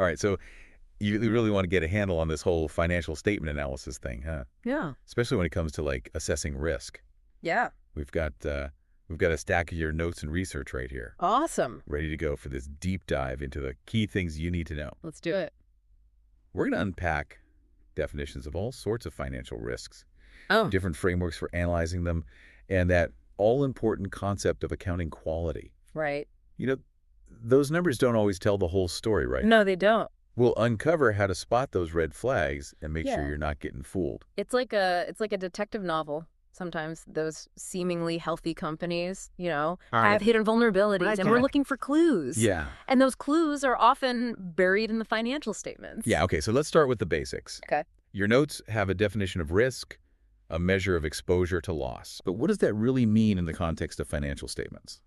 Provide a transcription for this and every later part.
All right, so you really want to get a handle on this whole financial statement analysis thing, huh? Yeah. Especially when it comes to like assessing risk. Yeah. We've got a stack of your notes and research right here, Awesome. ready to go for this deep dive into the key things you need to know. Let's do it. We're going to unpack definitions of all sorts of financial risks, Oh, different frameworks for analyzing them, and that all-important concept of accounting quality. right. You know, those numbers don't always tell the whole story, right? No, they don't. We'll uncover how to spot those red flags and make sure Yeah. you're not getting fooled. It's like a detective novel. Sometimes those seemingly healthy companies, All right. have hidden vulnerabilities, and we're Okay. looking for clues. Yeah. And those clues are often buried in the financial statements. Yeah, okay, so let's start with the basics. Okay. Your notes have a definition of risk, a measure of exposure to loss. But what does that really mean in the context of financial statements?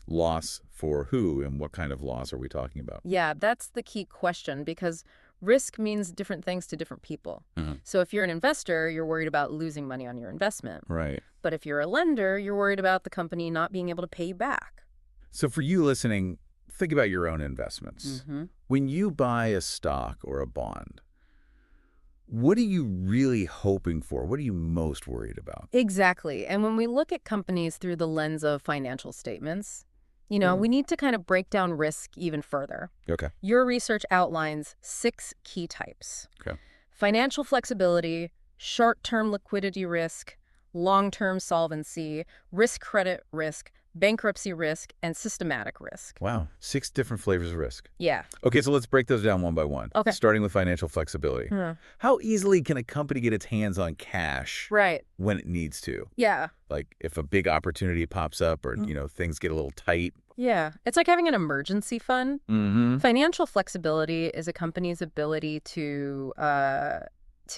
Loss for who and what kind of loss are we talking about? Yeah, that's the key question because risk means different things to different people. Mhm. So if you're an investor, you're worried about losing money on your investment. Right. But if you're a lender, you're worried about the company not being able to pay you back. So for you listening, think about your own investments. Mm-hmm. When you buy a stock or a bond, what are you really hoping for? What are you most worried about? Exactly. And when we look at companies through the lens of financial statements, we need to kind of break down risk even further. Okay. Your research outlines 6 key types. Okay. Financial flexibility, short-term liquidity risk, long-term solvency, risk credit risk, bankruptcy risk, and systematic risk. Wow. 6 different flavors of risk. Yeah. Okay, so let's break those down one by one. Okay. Starting with financial flexibility. How easily can a company get its hands on cash Right. when it needs to? Yeah. Like if a big opportunity pops up or, things get a little tight. Yeah. It's like having an emergency fund. Mm-hmm. Financial flexibility is a company's ability to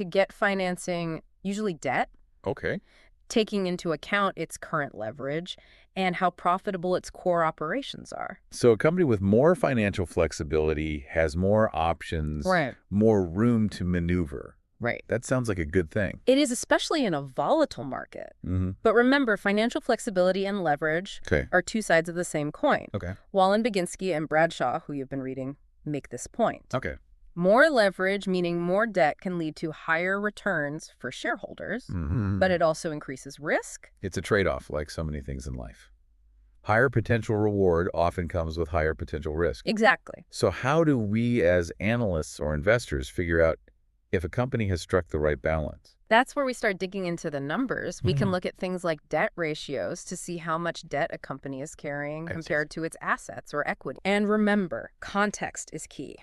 get financing, usually debt, Okay. taking into account its current leverage and how profitable its core operations are. So a company with more financial flexibility has more options, Right. more room to maneuver. Right. That sounds like a good thing. It is especially in a volatile market. Mm-hmm. But remember, financial flexibility and leverage Okay. are 2 sides of the same coin. Okay. Wallen, Baginski, and Bradshaw, who you've been reading, make this point. Okay. More leverage, meaning more debt, can lead to higher returns for shareholders, Mm-hmm. but it also increases risk. It's a trade-off, like so many things in life. Higher potential reward often comes with higher potential risk. Exactly. So how do we as analysts or investors figure out if a company has struck the right balance? That's where we start digging into the numbers. We can Mhm. look at things like debt ratios to see how much debt a company is carrying I see. compared to its assets or equity. And remember, context is key.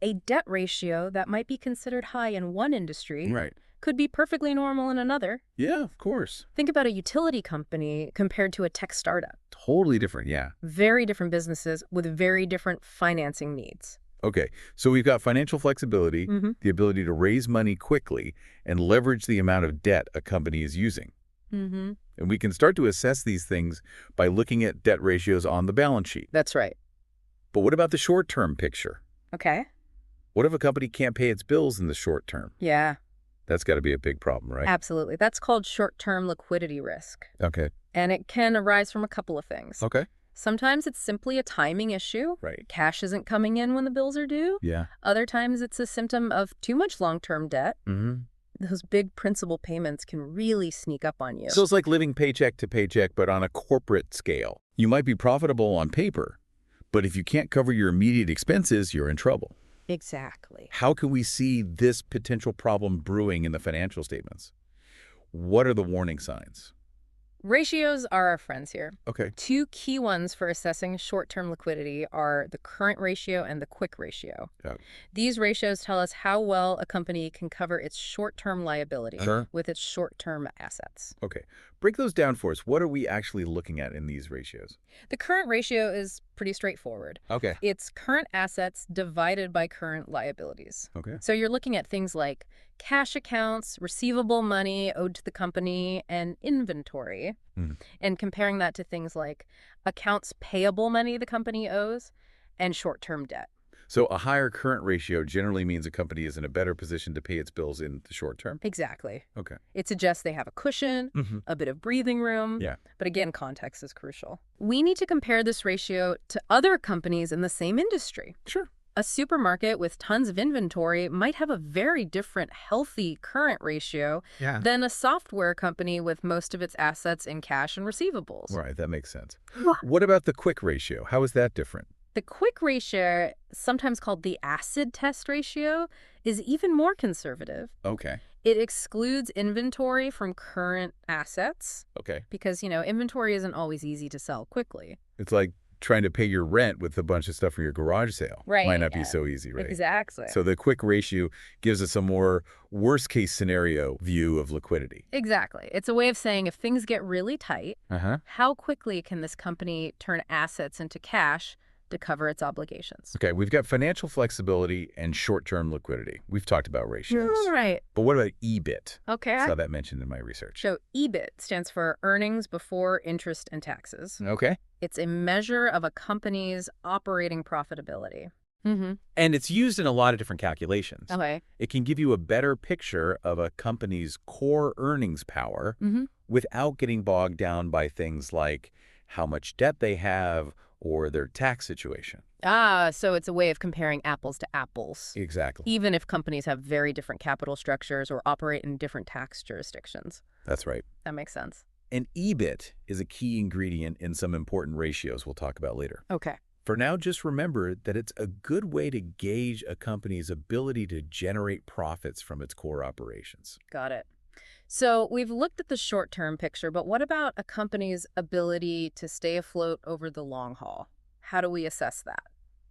A debt ratio that might be considered high in one industry Right. could be perfectly normal in another. Yeah, of course. Think about a utility company compared to a tech startup. Totally different, yeah. Very different businesses with very different financing needs. Okay, so we've got financial flexibility, Mm-hmm. the ability to raise money quickly and leverage the amount of debt a company is using. Mm-hmm. And we can start to assess these things by looking at debt ratios on the balance sheet. That's right. But what about the short-term picture? Okay. What if a company can't pay its bills in the short term? Yeah, That's got to be a big problem, right? absolutely. That's called short-term liquidity risk. Okay. And it can arise from a couple of things. Okay. Sometimes it's simply a timing issue. Right. Cash isn't coming in when the bills are due. Yeah. Other times it's a symptom of too much long-term debt. Mm-hmm. Those big principal payments can really sneak up on you. So it's like living paycheck to paycheck, but on a corporate scale. You might be profitable on paper, but if you can't cover your immediate expenses, you're in trouble. Exactly. How can we see this potential problem brewing in the financial statements? What are the warning signs? Ratios are our friends here. Okay. 2 key ones for assessing short-term liquidity are the current ratio and the quick ratio. Yeah. These ratios tell us how well a company can cover its short-term liability Sure. with its short-term assets. Okay. Break those down for us. What are we actually looking at in these ratios? The current ratio is pretty straightforward. Okay. It's current assets divided by current liabilities. Okay. So you're looking at things like cash accounts, receivable money owed to the company, and inventory, and comparing that to things like accounts payable money the company owes and short-term debt. So a higher current ratio generally means a company is in a better position to pay its bills in the short term? Exactly. Okay. It suggests they have a cushion, a bit of breathing room. Yeah. But again, context is crucial. We need to compare this ratio to other companies in the same industry. Sure. A supermarket with tons of inventory might have a very different healthy current ratio Yeah. than a software company with most of its assets in cash and receivables. Right, that makes sense. Wha- What about the quick ratio? How is that different? The quick ratio, sometimes called the acid test ratio, is even more conservative. Okay. It excludes inventory from current assets Okay. because, inventory isn't always easy to sell quickly. It's like trying to pay your rent with a bunch of stuff from your garage sale. Right, Might not be yeah. so easy, right? Exactly. So the quick ratio gives us a more worst-case scenario view of liquidity. Exactly. It's a way of saying if things get really tight, Uh-huh. how quickly can this company turn assets into cash to cover its obligations? Okay, we've got financial flexibility and short-term liquidity. We've talked about ratios. Right. But what about EBIT? Okay. I saw that mentioned in my research. So EBIT stands for earnings before interest and taxes. Okay. It's a measure of a company's operating profitability. Mm-hmm. And it's used in a lot of different calculations. Okay. It can give you a better picture of a company's core earnings power Mm-hmm. without getting bogged down by things like how much debt they have or their tax situation. So it's a way of comparing apples to apples, Exactly. even if companies have very different capital structures or operate in different tax jurisdictions. That's right. That makes sense. And EBIT is a key ingredient in some important ratios we'll talk about later. Okay. For now, just remember that it's a good way to gauge a company's ability to generate profits from its core operations. Got it. So we've looked at the short-term picture, but what about a company's ability to stay afloat over the long haul? How do we assess that?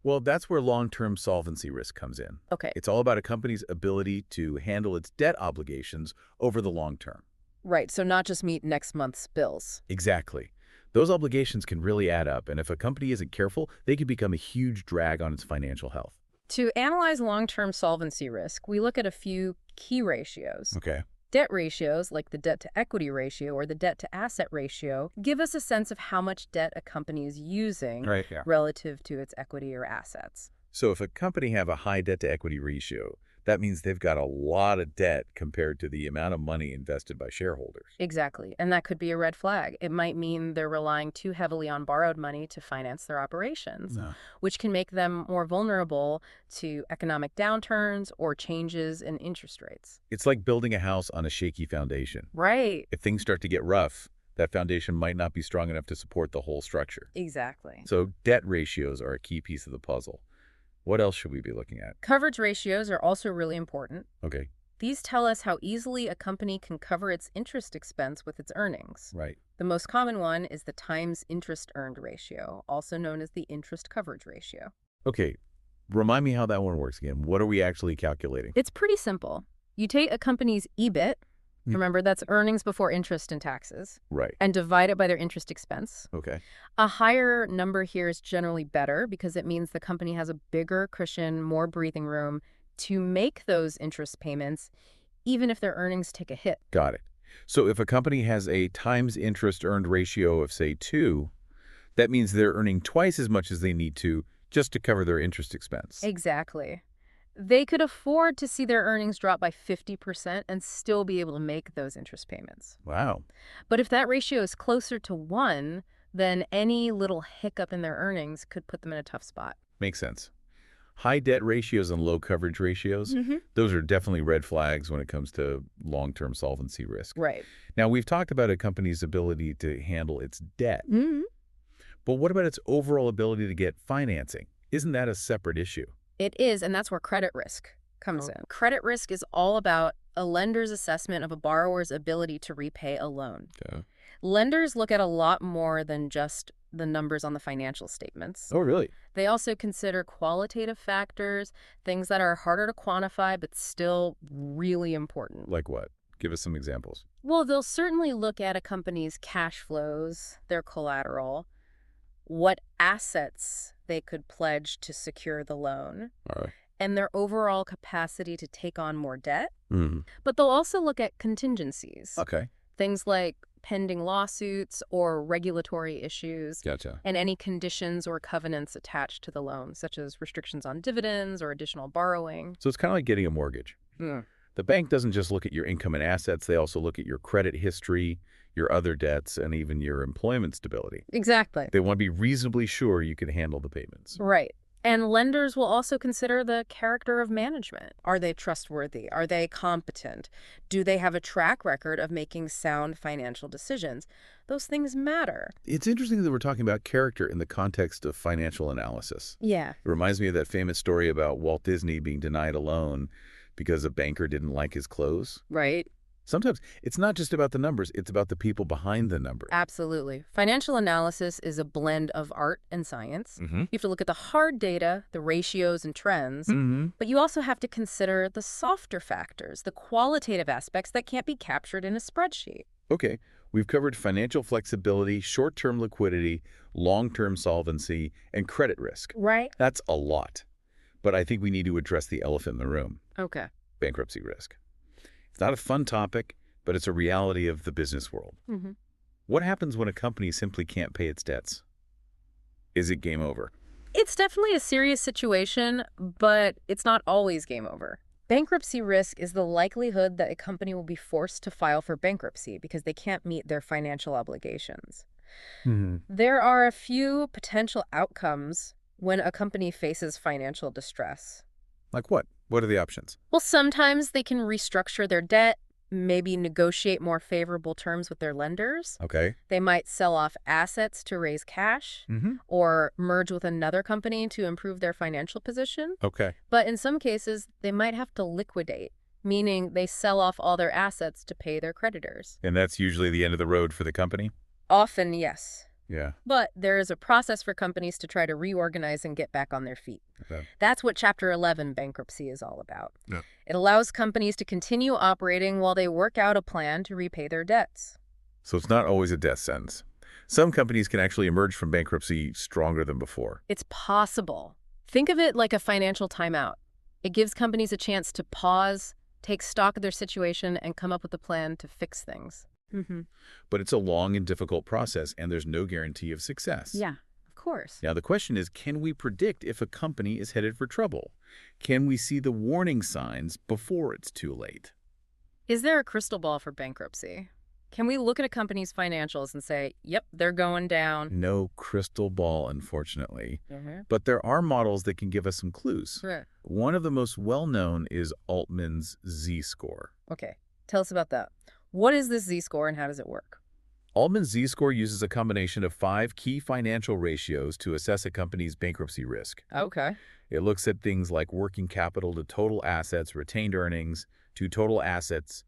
Well, that's where long-term solvency risk comes in. Okay. It's all about a company's ability to handle its debt obligations over the long term. Right. So not just meet next month's bills. Exactly. Those obligations can really add up, and if a company isn't careful, they can become a huge drag on its financial health. To analyze long-term solvency risk, we look at a few key ratios. Okay. Debt ratios, like the debt-to-equity ratio or the debt-to-asset ratio, give us a sense of how much debt a company is using Right, yeah. relative to its equity or assets. So if a company have a high debt-to-equity ratio, that means they've got a lot of debt compared to the amount of money invested by shareholders. Exactly. And that could be a red flag. It might mean they're relying too heavily on borrowed money to finance their operations, which can make them more vulnerable to economic downturns or changes in interest rates. It's like building a house on a shaky foundation. Right. If things start to get rough, that foundation might not be strong enough to support the whole structure. Exactly. So debt ratios are a key piece of the puzzle. What else should we be looking at? Coverage ratios are also really important. Okay, These tell us how easily a company can cover its interest expense with its earnings. right. The most common one is the times interest earned ratio, also known as the interest coverage ratio. Okay, remind me how that one works again. What are we actually calculating? It's pretty simple. You take a company's EBIT, remember that's earnings before interest and taxes, Right. and divide it by their interest expense. Okay. A higher number here is generally better because it means the company has a bigger cushion, more breathing room to make those interest payments, even if their earnings take a hit. Got it. So if a company has a times interest earned ratio of, say, 2, that means they're earning twice as much as they need to just to cover their interest expense. Exactly. They could afford to see their earnings drop by 50% and still be able to make those interest payments. Wow. But if that ratio is closer to 1, then any little hiccup in their earnings could put them in a tough spot. Makes sense. High debt ratios and low coverage ratios, those are definitely red flags when it comes to long-term solvency risk. Right. Now, we've talked about a company's ability to handle its debt, Mm-hmm. but what about its overall ability to get financing? Isn't that a separate issue? It is, and that's where credit risk comes in. Credit risk is all about a lender's assessment of a borrower's ability to repay a loan. Okay. Lenders look at a lot more than just the numbers on the financial statements. Oh, really? They also consider qualitative factors, things that are harder to quantify but still really important. Like what? Give us some examples. Well, they'll certainly look at a company's cash flows, their collateral, what assets they could pledge to secure the loan, All right. and their overall capacity to take on more debt. Mm-hmm. But they'll also look at contingencies, Okay. things like pending lawsuits or regulatory issues, Gotcha. and any conditions or covenants attached to the loan, such as restrictions on dividends or additional borrowing. So it's kind of like getting a mortgage. The bank doesn't just look at your income and assets. They also look at your credit history, your other debts, and even your employment stability. Exactly. They want to be reasonably sure you can handle the payments. Right. And lenders will also consider the character of management. Are they trustworthy? Are they competent? Do they have a track record of making sound financial decisions? Those things matter. It's interesting that we're talking about character in the context of financial analysis. Yeah. It reminds me of that famous story about Walt Disney being denied a loan because a banker didn't like his clothes. Right. Sometimes it's not just about the numbers, it's about the people behind the number. Absolutely. Financial analysis is a blend of art and science. You have to look at the hard data, the ratios and trends, but you also have to consider the softer factors, the qualitative aspects that can't be captured in a spreadsheet. Okay, we've covered financial flexibility, short-term liquidity, long-term solvency, and credit risk. Right. That's a lot. But I think we need to address the elephant in the room, Okay. bankruptcy risk. It's not a fun topic, but it's a reality of the business world. What happens when a company simply can't pay its debts? Is it game over? It's definitely a serious situation, but it's not always game over. Bankruptcy risk is the likelihood that a company will be forced to file for bankruptcy because they can't meet their financial obligations. There are a few potential outcomes when a company faces financial distress. Like what? What are the options? Well, sometimes they can restructure their debt, maybe negotiate more favorable terms with their lenders. Okay. They might sell off assets to raise cash or merge with another company to improve their financial position. Okay. But in some cases, they might have to liquidate, meaning they sell off all their assets to pay their creditors. And that's usually the end of the road for the company? Often, yes. Yeah. But there is a process for companies to try to reorganize and get back on their feet. Okay. That's what Chapter 11 bankruptcy is all about. Yeah. It allows companies to continue operating while they work out a plan to repay their debts. So it's not always a death sentence. Some companies can actually emerge from bankruptcy stronger than before. It's possible. Think of it like a financial timeout. It gives companies a chance to pause, take stock of their situation, and come up with a plan to fix things. But it's a long and difficult process, and there's no guarantee of success. Yeah, of course. Now, the question is, can we predict if a company is headed for trouble? Can we see the warning signs before it's too late? Is there a crystal ball for bankruptcy? Can we look at a company's financials and say, yep, they're going down? No crystal ball, unfortunately. But there are models that can give us some clues. Right. One of the most well-known is Altman's Z-score. Okay, tell us about that. What is this Z-score and how does it work? Altman's Z-score uses a combination of 5 key financial ratios to assess a company's bankruptcy risk. Okay. It looks at things like working capital to total assets, retained earnings to total assets,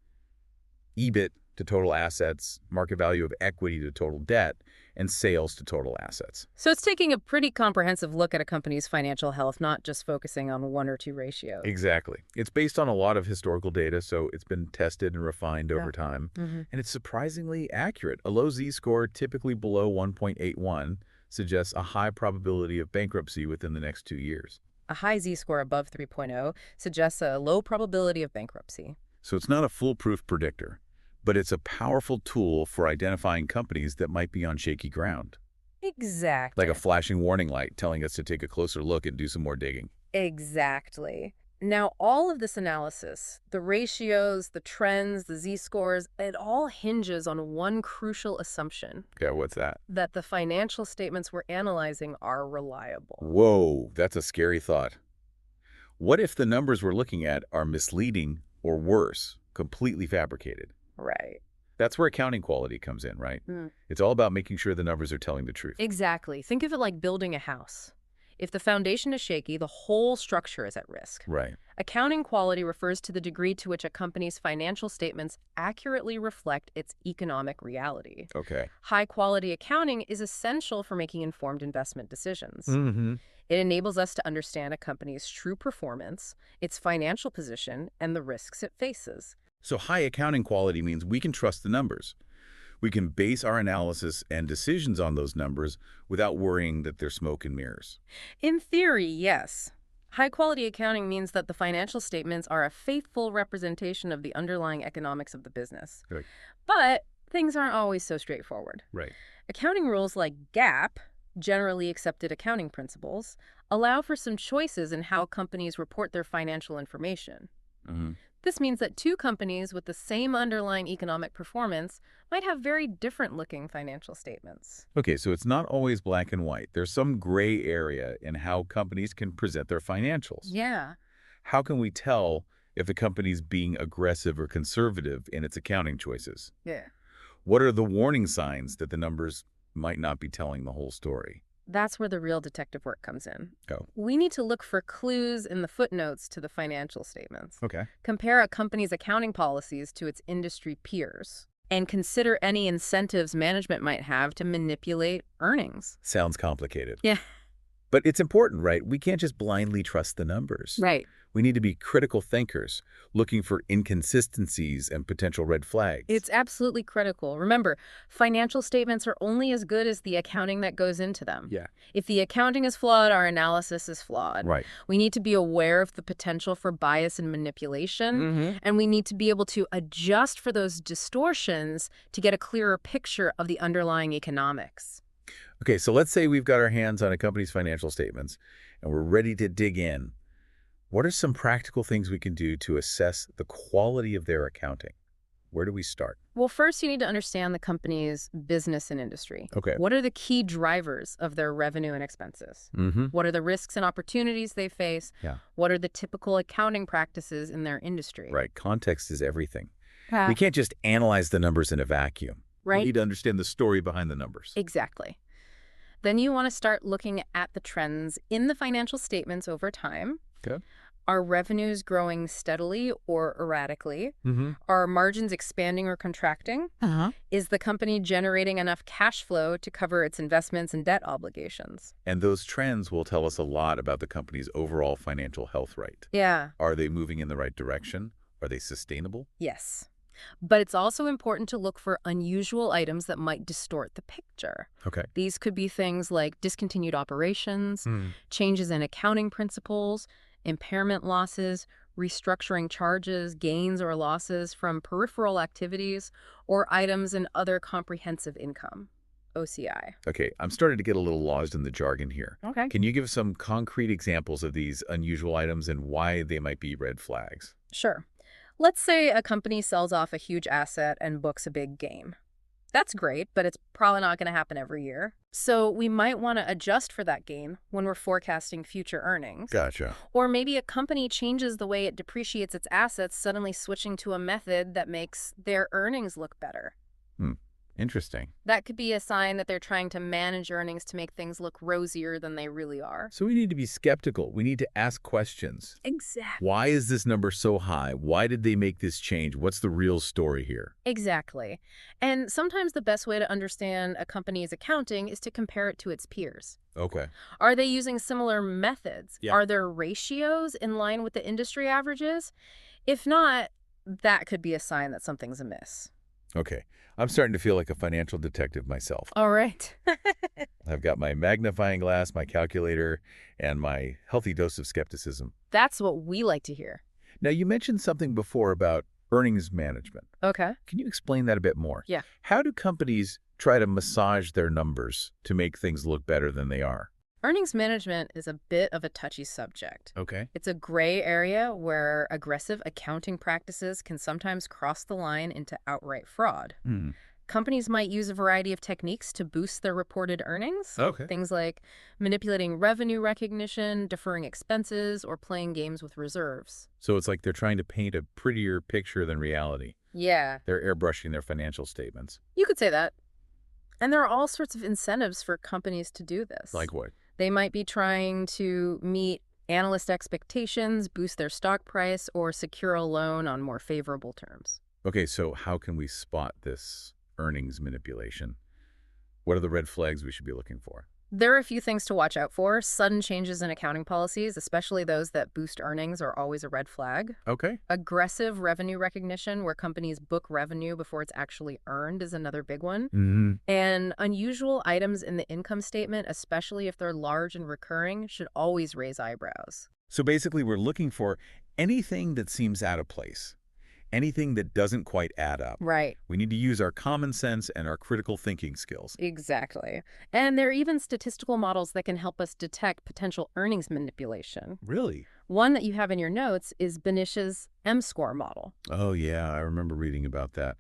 EBIT to total assets, market value of equity to total debt, and sales to total assets. So it's taking a pretty comprehensive look at a company's financial health, not just focusing on 1 or 2 ratios. Exactly. It's based on a lot of historical data, so it's been tested and refined over time. And it's surprisingly accurate. A low Z-score, typically below 1.81, suggests a high probability of bankruptcy within the next 2 years. A high Z-score above 3.0 suggests a low probability of bankruptcy. So it's not a foolproof predictor, but it's a powerful tool for identifying companies that might be on shaky ground. Exactly. Like a flashing warning light telling us to take a closer look and do some more digging. Exactly. Now, all of this analysis, the ratios, the trends, the Z-scores, it all hinges on one crucial assumption. Okay, what's that? That the financial statements we're analyzing are reliable. Whoa, that's a scary thought. What if the numbers we're looking at are misleading or worse, completely fabricated? Right. That's where accounting quality comes in, right? It's all about making sure the numbers are telling the truth. Exactly. Think of it like building a house. If the foundation is shaky, the whole structure is at risk. Right. Accounting quality refers to the degree to which a company's financial statements accurately reflect its economic reality. Okay. High-quality accounting is essential for making informed investment decisions. It enables us to understand a company's true performance, its financial position, and the risks it faces. So high accounting quality means we can trust the numbers. We can base our analysis and decisions on those numbers without worrying that they're smoke and mirrors. In theory, yes. High-quality accounting means that the financial statements are a faithful representation of the underlying economics of the business. Right. But things aren't always so straightforward. Right. Accounting rules like GAAP, generally accepted accounting principles, allow for some choices in how companies report their financial information. This means that two companies with the same underlying economic performance might have very different-looking financial statements. Okay, so it's not always black and white. There's some gray area in how companies can present their financials. Yeah. How can we tell if the company's being aggressive or conservative in its accounting choices? Yeah. What are the warning signs that the numbers might not be telling the whole story? That's where the real detective work comes in. Oh, We need to look for clues in the footnotes to the financial statements. okay. Compare a company's accounting policies to its industry peers, and consider any incentives management might have to manipulate earnings. Sounds complicated. Yeah. But it's important, right? We can't just blindly trust the numbers. Right. We need to be critical thinkers, looking for inconsistencies and potential red flags. It's absolutely critical. Remember, financial statements are only as good as the accounting that goes into them. Yeah. If the accounting is flawed, our analysis is flawed. Right. We need to be aware of the potential for bias and manipulation, and we need to be able to adjust for those distortions to get a clearer picture of the underlying economics. Okay, so let's say we've got our hands on a company's financial statements and we're ready to dig in. What are some practical things we can do to assess the quality of their accounting? Where do we start? Well, first, you need to understand the company's business and industry. Okay. What are the key drivers of their revenue and expenses? What are the risks and opportunities they face? Yeah. What are the typical accounting practices in their industry? Right. Context is everything. Yeah. We can't just analyze the numbers in a vacuum. We Right? need to understand the story behind the numbers. Exactly. Then you want to start looking at the trends in the financial statements over time. Okay. Are revenues growing steadily or erratically? Are margins expanding or contracting? Is the company generating enough cash flow to cover its investments and debt obligations? And those trends will tell us a lot about the company's overall financial health, right? Yeah. Are they moving in the right direction? Are they sustainable? Yes. But it's also important to look for unusual items that might distort the picture. Okay. These could be things like discontinued operations, changes in accounting principles, impairment losses, restructuring charges, gains or losses from peripheral activities, or items in other comprehensive income, OCI. Okay, I'm starting to get a little lost in the jargon here. Okay. Can you give some concrete examples of these unusual items and why they might be red flags? Sure. Let's say a company sells off a huge asset and books a big gain. That's great, but it's probably not going to happen every year. So we might want to adjust for that gain when we're forecasting future earnings. Gotcha. Or maybe a company changes the way it depreciates its assets, suddenly switching to a method that makes their earnings look better. Interesting. That could be a sign that they're trying to manage earnings to make things look rosier than they really are. So we need to be skeptical. We need to ask questions. Exactly. Why is this number so high? Why did they make this change? What's the real story here? Exactly. And sometimes the best way to understand a company's accounting is to compare it to its peers. Okay. Are they using similar methods? Yeah. Are their ratios in line with the industry averages? If not, that could be a sign that something's amiss. Okay. I'm starting to feel like a financial detective myself. All right. I've got my magnifying glass, my calculator, and my healthy dose of skepticism. That's what we like to hear. Now, you mentioned something before about earnings management. Okay. Can you explain that a bit more? Yeah. How do companies try to massage their numbers to make things look better than they are? Earnings management is a bit of a touchy subject. Okay. It's a gray area where aggressive accounting practices can sometimes cross the line into outright fraud. Companies might use a variety of techniques to boost their reported earnings. Okay. Things like manipulating revenue recognition, deferring expenses, or playing games with reserves. So it's like they're trying to paint a prettier picture than reality. Yeah, They're airbrushing their financial statements. you could say that. And there are all sorts of incentives for companies to do this. Like what? They might be trying to meet analyst expectations, boost their stock price, or secure a loan on more favorable terms. Okay, so how can we spot this earnings manipulation? What are the red flags we should be looking for? There are a few things to watch out for. Sudden changes in accounting policies, especially those that boost earnings, are always a red flag. Okay. Aggressive revenue recognition, where companies book revenue before it's actually earned, is another big one. And unusual items in the income statement, especially if they're large and recurring, should always raise eyebrows. So basically, we're looking for anything that seems out of place. anything that doesn't quite add up. Right. We need to use our common sense and our critical thinking skills. Exactly. And there are even statistical models that can help us detect potential earnings manipulation. Really? One that you have in your notes is Benish's M-score model. Oh, yeah, I remember reading about that.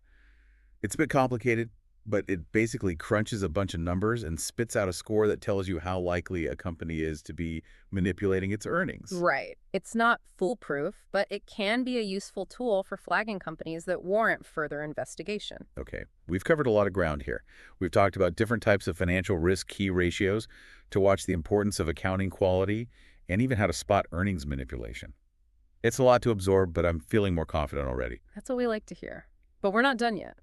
It's a bit complicated, but it basically crunches a bunch of numbers and spits out a score that tells you how likely a company is to be manipulating its earnings. Right. It's not foolproof, but it can be a useful tool for flagging companies that warrant further investigation. Okay, we've covered a lot of ground here. We've talked about different types of financial risk key ratios to watch the importance of accounting quality and even how to spot earnings manipulation. It's a lot to absorb, but I'm feeling more confident already. That's what we like to hear. But we're not done yet.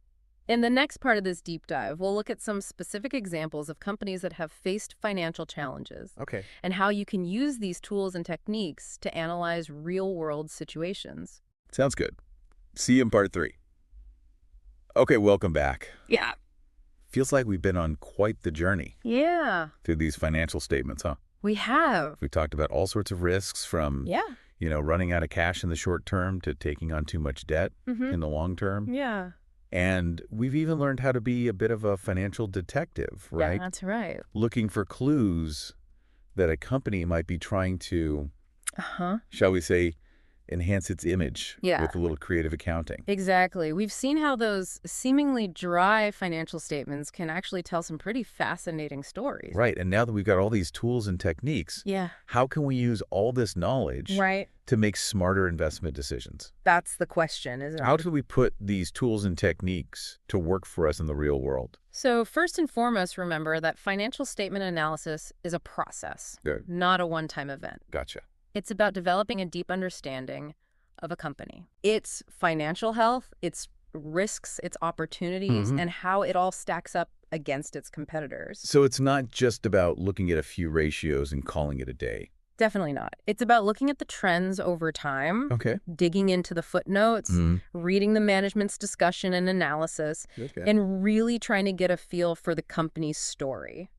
In the next part of this deep dive, we'll look at some specific examples of companies that have faced financial challenges Okay. and how you can use these tools and techniques to analyze real-world situations. Sounds good. See you in part 3. Okay, welcome back. Yeah. Feels like we've been on quite the journey Yeah, through these financial statements, huh? we have. We've talked about all sorts of risks from, Yeah. running out of cash in the short term to taking on too much debt Mm-hmm. in the long term. Yeah. And we've even learned how to be a bit of a financial detective, right? Yeah, that's right. Looking for clues that a company might be trying to, Uh-huh. shall we say, enhance its image Yeah. with a little creative accounting. Exactly. We've seen how those seemingly dry financial statements can actually tell some pretty fascinating stories. Right, and now that we've got all these tools and techniques, Yeah. how can we use all this knowledge Right. to make smarter investment decisions? That's the question, isn't it? How do we put these tools and techniques to work for us in the real world? So first and foremost, remember that financial statement analysis is a process, Good. not a one-time event. Gotcha. It's about developing a deep understanding of a company, its financial health, its risks, its opportunities, Mhm. and how it all stacks up against its competitors. So it's not just about looking at a few ratios and calling it a day. Definitely not. It's about looking at the trends over time, Okay. digging into the footnotes, reading the management's discussion and analysis, Okay. and really trying to get a feel for the company's story.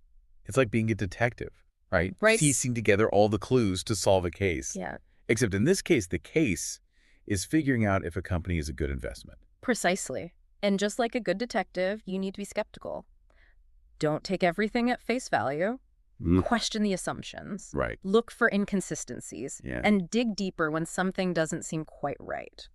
It's like being a detective, right? Right. Piecing together all the clues to solve a case. Yeah, Except in this case, the case is figuring out if a company is a good investment. precisely. And just like a good detective, you need to be skeptical. Don't take everything at face value. Question the assumptions. Right. Look for inconsistencies. Yeah. And dig deeper when something doesn't seem quite right.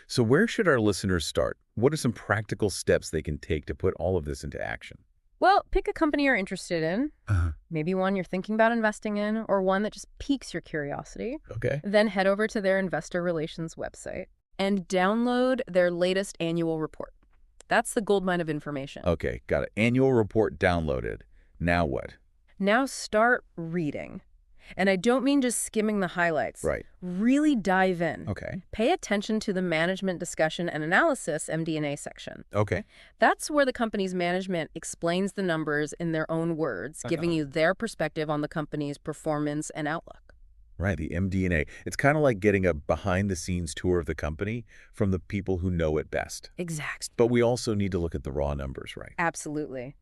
So where should our listeners start? What are some practical steps they can take to put all of this into action? Well, pick a company you're interested in, Uh-huh. maybe one you're thinking about investing in, or one that just piques your curiosity. Okay. Then head over to their investor relations website and download their latest annual report. That's the goldmine of information. Okay, got it. Annual report downloaded. Now what? Now start reading. And I don't mean just skimming the highlights. Right. Really dive in. Okay. Pay attention to the management discussion and analysis MD&A section. Okay. That's where the company's management explains the numbers in their own words, giving you their perspective on the company's performance and outlook. Right, the MD&A. It's kind of like getting a behind-the-scenes tour of the company from the people who know it best. Exactly. But we also need to look at the raw numbers, right? Absolutely.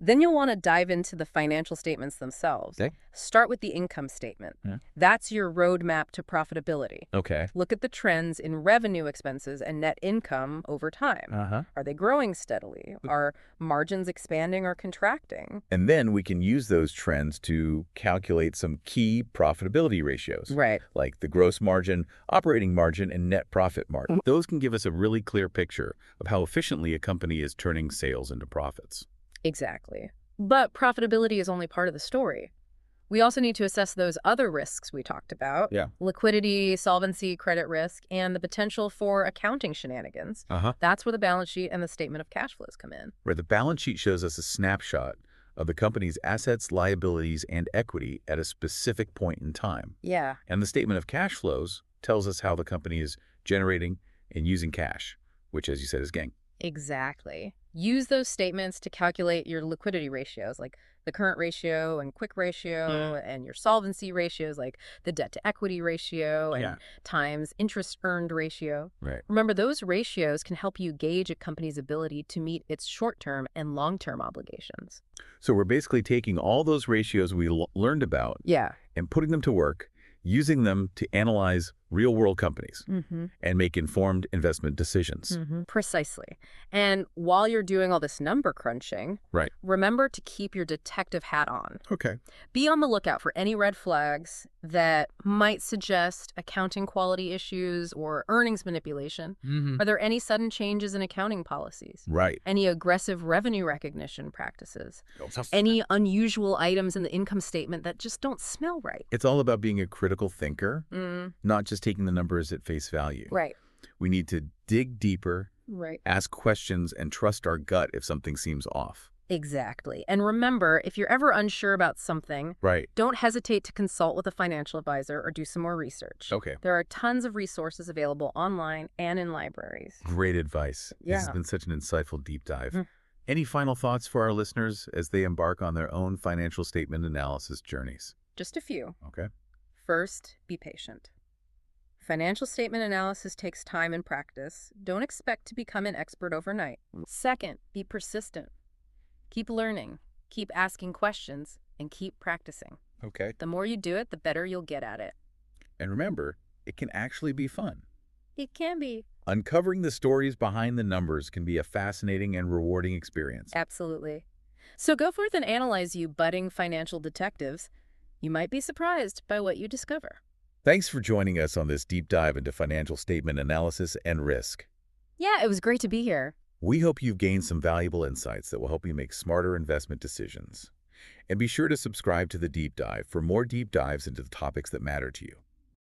Then you'll want to dive into the financial statements themselves. Okay. Start with the income statement. Yeah. That's your roadmap to profitability. Okay. Look at the trends in revenue expenses and net income over time. Uh-huh. Are they growing steadily? Are margins expanding or contracting? And then we can use those trends to calculate some key profitability ratios, Right. like the gross margin, operating margin, and net profit margin. Those can give us a really clear picture of how efficiently a company is turning sales into profits. Exactly. But profitability is only part of the story. We also need to assess those other risks we talked about. Yeah. Liquidity, solvency, credit risk, and the potential for accounting shenanigans. Uh-huh. That's where the balance sheet and the statement of cash flows come in. Where the balance sheet shows us a snapshot of the company's assets, liabilities, and equity at a specific point in time. Yeah. And the statement of cash flows tells us how the company is generating and using cash, which, as you said, is gang. Exactly. Use those statements to calculate your liquidity ratios, like the current ratio and quick ratio, and your solvency ratios, like the debt to equity ratio and times interest earned ratio. Right. Remember, those ratios can help you gauge a company's ability to meet its short-term and long-term obligations. So we're basically taking all those ratios we learned about Yeah. and putting them to work, using them to analyze real-world companies, Mm-hmm. and make informed investment decisions. Precisely. And while you're doing all this number crunching, Right. remember to keep your detective hat on. Okay. Be on the lookout for any red flags that might suggest accounting quality issues or earnings manipulation. Are there any sudden changes in accounting policies? Right. Any aggressive revenue recognition practices? It's Any unusual items in the income statement that just don't smell right? all about being a critical thinker, not just taking the numbers at face value. Right. We need to dig deeper, Right. ask questions, and trust our gut if something seems off. Exactly. And remember, if you're ever unsure about something, Right. don't hesitate to consult with a financial advisor or do some more research. Okay. There are tons of resources available online and in libraries. Great advice. This has Yeah. been such an insightful deep dive. Any final thoughts for our listeners as they embark on their own financial statement analysis journeys? Just a few. Okay. First, be patient. Financial statement analysis takes time and practice. Don't expect to become an expert overnight. Second, be persistent. Keep learning, keep asking questions, and keep practicing. Okay. The more you do it, the better you'll get at it. And remember, it can actually be fun. It can be. Uncovering the stories behind the numbers can be a fascinating and rewarding experience. Absolutely. So go forth and analyze, you budding financial detectives. You might be surprised by what you discover. Thanks for joining us on this deep dive into financial statement analysis and risk. Yeah, it was great to be here. We hope you've gained some valuable insights that will help you make smarter investment decisions. And be sure to subscribe to The Deep Dive for more deep dives into the topics that matter to you.